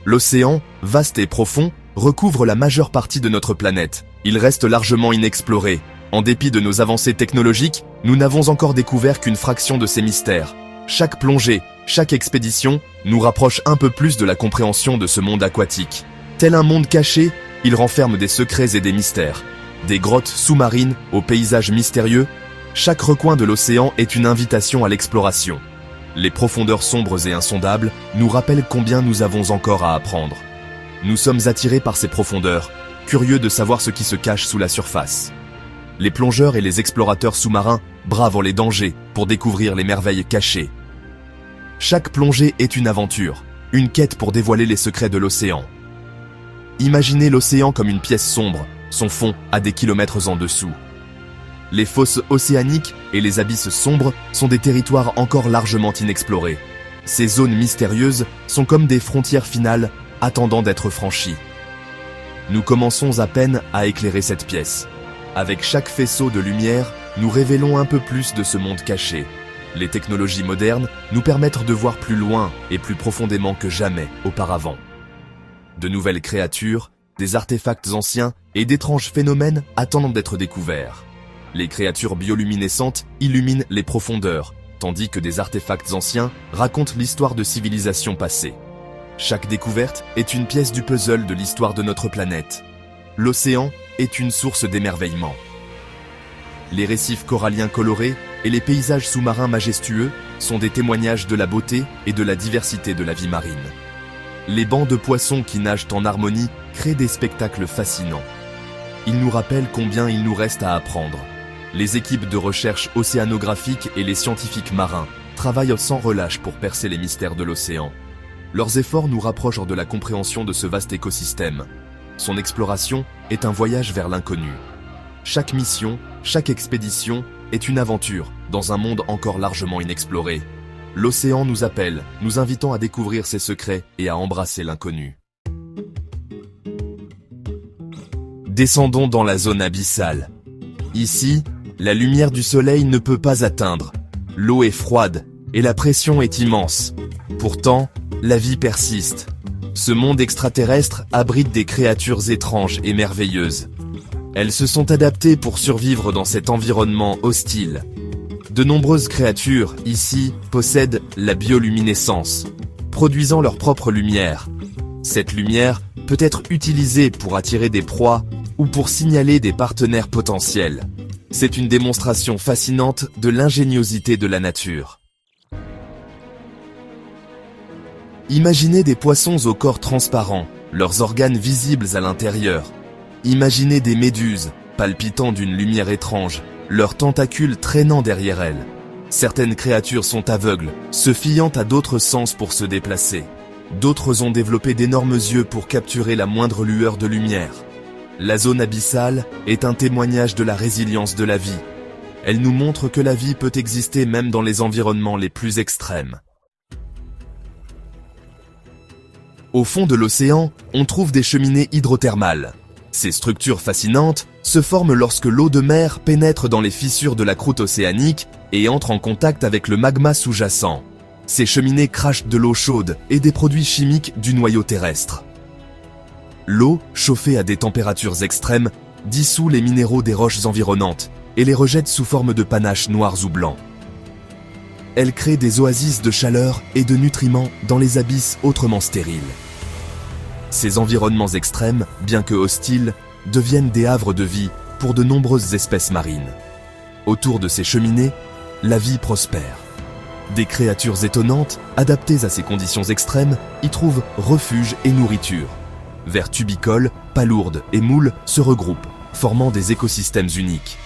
L'océan, vaste et profond, recouvre la majeure partie de notre planète. Il reste largement inexploré. En dépit de nos avancées technologiques, nous n'avons encore découvert qu'une fraction de ces mystères. Chaque plongée, chaque expédition, nous rapproche un peu plus de la compréhension de ce monde aquatique. Tel un monde caché, il renferme des secrets et des mystères. Des grottes sous-marines aux paysages mystérieux, chaque recoin de l'océan est une invitation à l'exploration. Les profondeurs sombres et insondables nous rappellent combien nous avons encore à apprendre. Nous sommes attirés par ces profondeurs, curieux de savoir ce qui se cache sous la surface. Les plongeurs et les explorateurs sous-marins bravent les dangers pour découvrir les merveilles cachées. Chaque plongée est une aventure, une quête pour dévoiler les secrets de l'océan. Imaginez l'océan comme une pièce sombre, son fond à des kilomètres en dessous. Les fosses océaniques et les abysses sombres sont des territoires encore largement inexplorés. Ces zones mystérieuses sont comme des frontières finales attendant d'être franchies. Nous commençons à peine à éclairer cette pièce. Avec chaque faisceau de lumière, nous révélons un peu plus de ce monde caché. Les technologies modernes nous permettent de voir plus loin et plus profondément que jamais auparavant. De nouvelles créatures, des artefacts anciens et d'étranges phénomènes attendent d'être découverts. Les créatures bioluminescentes illuminent les profondeurs, tandis que des artefacts anciens racontent l'histoire de civilisations passées. Chaque découverte est une pièce du puzzle de l'histoire de notre planète. L'océan est une source d'émerveillement. Les récifs coralliens colorés et les paysages sous-marins majestueux sont des témoignages de la beauté et de la diversité de la vie marine. Les bancs de poissons qui nagent en harmonie créent des spectacles fascinants. Ils nous rappellent combien il nous reste à apprendre. Les équipes de recherche océanographique et les scientifiques marins travaillent sans relâche pour percer les mystères de l'océan. Leurs efforts nous rapprochent de la compréhension de ce vaste écosystème. Son exploration est un voyage vers l'inconnu. Chaque mission, chaque expédition est une aventure dans un monde encore largement inexploré. L'océan nous appelle, nous invitant à découvrir ses secrets et à embrasser l'inconnu. Descendons dans la zone abyssale. Ici, la lumière du soleil ne peut pas atteindre. L'eau est froide et la pression est immense. Pourtant, la vie persiste. Ce monde extraterrestre abrite des créatures étranges et merveilleuses. Elles se sont adaptées pour survivre dans cet environnement hostile. De nombreuses créatures, ici, possèdent la bioluminescence, produisant leur propre lumière. Cette lumière peut être utilisée pour attirer des proies ou pour signaler des partenaires potentiels. C'est une démonstration fascinante de l'ingéniosité de la nature. Imaginez des poissons au corps transparent, leurs organes visibles à l'intérieur. Imaginez des méduses, palpitant d'une lumière étrange, leurs tentacules traînant derrière elles. Certaines créatures sont aveugles, se fiant à d'autres sens pour se déplacer. D'autres ont développé d'énormes yeux pour capturer la moindre lueur de lumière. La zone abyssale est un témoignage de la résilience de la vie. Elle nous montre que la vie peut exister même dans les environnements les plus extrêmes. Au fond de l'océan, on trouve des cheminées hydrothermales. Ces structures fascinantes se forment lorsque l'eau de mer pénètre dans les fissures de la croûte océanique et entre en contact avec le magma sous-jacent. Ces cheminées crachent de l'eau chaude et des produits chimiques du noyau terrestre. L'eau, chauffée à des températures extrêmes, dissout les minéraux des roches environnantes et les rejette sous forme de panaches noirs ou blancs. Elle crée des oasis de chaleur et de nutriments dans les abysses autrement stériles. Ces environnements extrêmes, bien que hostiles, deviennent des havres de vie pour de nombreuses espèces marines. Autour de ces cheminées, la vie prospère. Des créatures étonnantes, adaptées à ces conditions extrêmes, y trouvent refuge et nourriture. Vers tubicoles, palourdes et moules se regroupent, formant des écosystèmes uniques.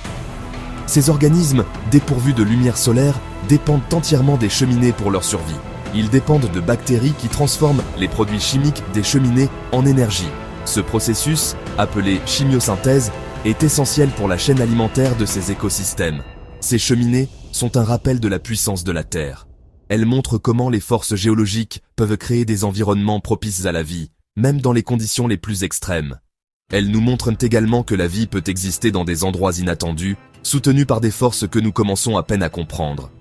Ces organismes, dépourvus de lumière solaire, dépendent entièrement des cheminées pour leur survie. Ils dépendent de bactéries qui transforment les produits chimiques des cheminées en énergie. Ce processus, appelé chimiosynthèse, est essentiel pour la chaîne alimentaire de ces écosystèmes. Ces cheminées sont un rappel de la puissance de la Terre. Elles montrent comment les forces géologiques peuvent créer des environnements propices à la vie, même dans les conditions les plus extrêmes. Elles nous montrent également que la vie peut exister dans des endroits inattendus, soutenus par des forces que nous commençons à peine à comprendre.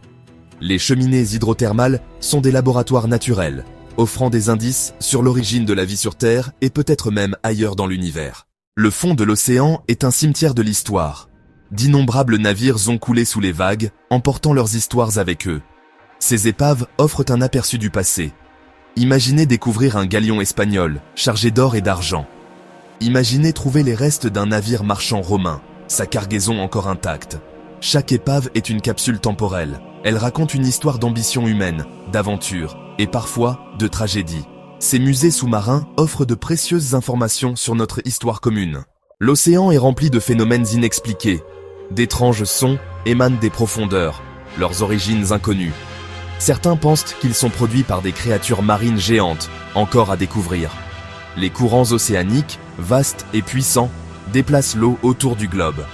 Les cheminées hydrothermales sont des laboratoires naturels, offrant des indices sur l'origine de la vie sur Terre et peut-être même ailleurs dans l'univers. Le fond de l'océan est un cimetière de l'histoire. D'innombrables navires ont coulé sous les vagues, emportant leurs histoires avec eux. Ces épaves offrent un aperçu du passé. Imaginez découvrir un galion espagnol, chargé d'or et d'argent. Imaginez trouver les restes d'un navire marchand romain, sa cargaison encore intacte. Chaque épave est une capsule temporelle. Elle raconte une histoire d'ambition humaine, d'aventure et parfois de tragédie. Ces musées sous-marins offrent de précieuses informations sur notre histoire commune. L'océan est rempli de phénomènes inexpliqués. D'étranges sons émanent des profondeurs, leurs origines inconnues. Certains pensent qu'ils sont produits par des créatures marines géantes, encore à découvrir. Les courants océaniques, vastes et puissants, déplacent l'eau autour du globe.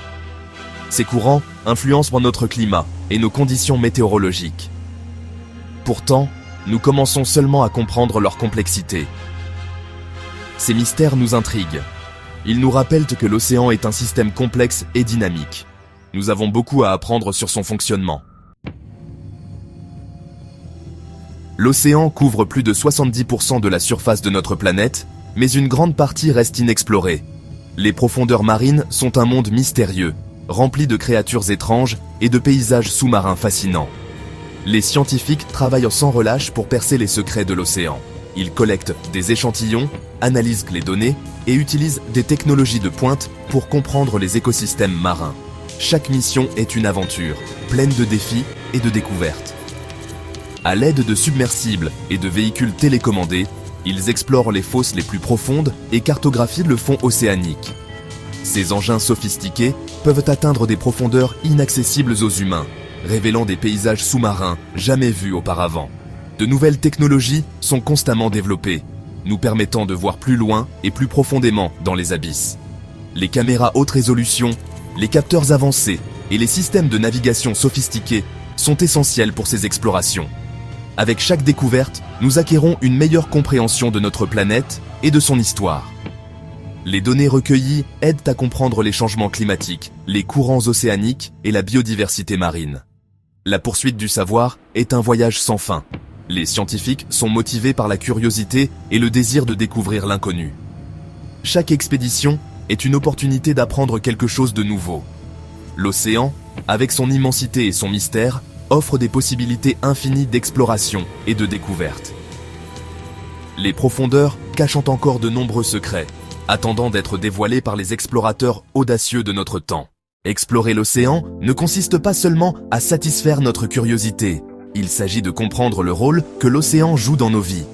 Ces courants influencent notre climat et nos conditions météorologiques. Pourtant, nous commençons seulement à comprendre leur complexité. Ces mystères nous intriguent. Ils nous rappellent que l'océan est un système complexe et dynamique. Nous avons beaucoup à apprendre sur son fonctionnement. L'océan couvre plus de 70% de la surface de notre planète, mais une grande partie reste inexplorée. Les profondeurs marines sont un monde mystérieux, rempli de créatures étranges et de paysages sous-marins fascinants. Les scientifiques travaillent sans relâche pour percer les secrets de l'océan. Ils collectent des échantillons, analysent les données et utilisent des technologies de pointe pour comprendre les écosystèmes marins. Chaque mission est une aventure, pleine de défis et de découvertes. À l'aide de submersibles et de véhicules télécommandés, ils explorent les fosses les plus profondes et cartographient le fond océanique. Ces engins sophistiqués peuvent atteindre des profondeurs inaccessibles aux humains, révélant des paysages sous-marins jamais vus auparavant. De nouvelles technologies sont constamment développées, nous permettant de voir plus loin et plus profondément dans les abysses. Les caméras haute résolution, les capteurs avancés et les systèmes de navigation sophistiqués sont essentiels pour ces explorations. Avec chaque découverte, nous acquérons une meilleure compréhension de notre planète et de son histoire. Les données recueillies aident à comprendre les changements climatiques, les courants océaniques et la biodiversité marine. La poursuite du savoir est un voyage sans fin. Les scientifiques sont motivés par la curiosité et le désir de découvrir l'inconnu. Chaque expédition est une opportunité d'apprendre quelque chose de nouveau. L'océan, avec son immensité et son mystère, offre des possibilités infinies d'exploration et de découverte. Les profondeurs cachent encore de nombreux secrets, attendant d'être dévoilés par les explorateurs audacieux de notre temps. Explorer l'océan ne consiste pas seulement à satisfaire notre curiosité. Il s'agit de comprendre le rôle que l'océan joue dans nos vies.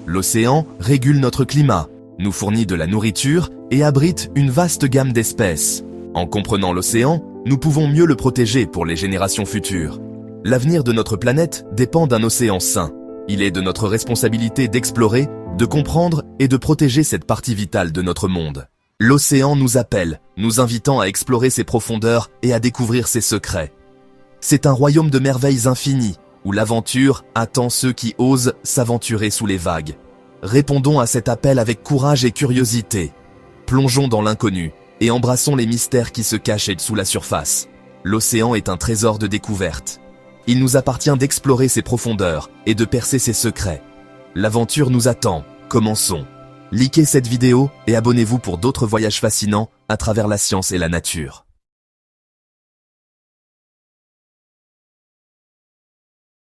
L'océan régule notre climat, nous fournit de la nourriture et abrite une vaste gamme d'espèces. En comprenant l'océan, nous pouvons mieux le protéger pour les générations futures. L'avenir de notre planète dépend d'un océan sain. Il est de notre responsabilité d'explorer, de comprendre et de protéger cette partie vitale de notre monde. L'océan nous appelle, nous invitant à explorer ses profondeurs et à découvrir ses secrets. C'est un royaume de merveilles infinies, où l'aventure attend ceux qui osent s'aventurer sous les vagues. Répondons à cet appel avec courage et curiosité. Plongeons dans l'inconnu et embrassons les mystères qui se cachent sous la surface. L'océan est un trésor de découverte. Il nous appartient d'explorer ses profondeurs et de percer ses secrets. L'aventure nous attend, commençons. Likez cette vidéo et abonnez-vous pour d'autres voyages fascinants à travers la science et la nature.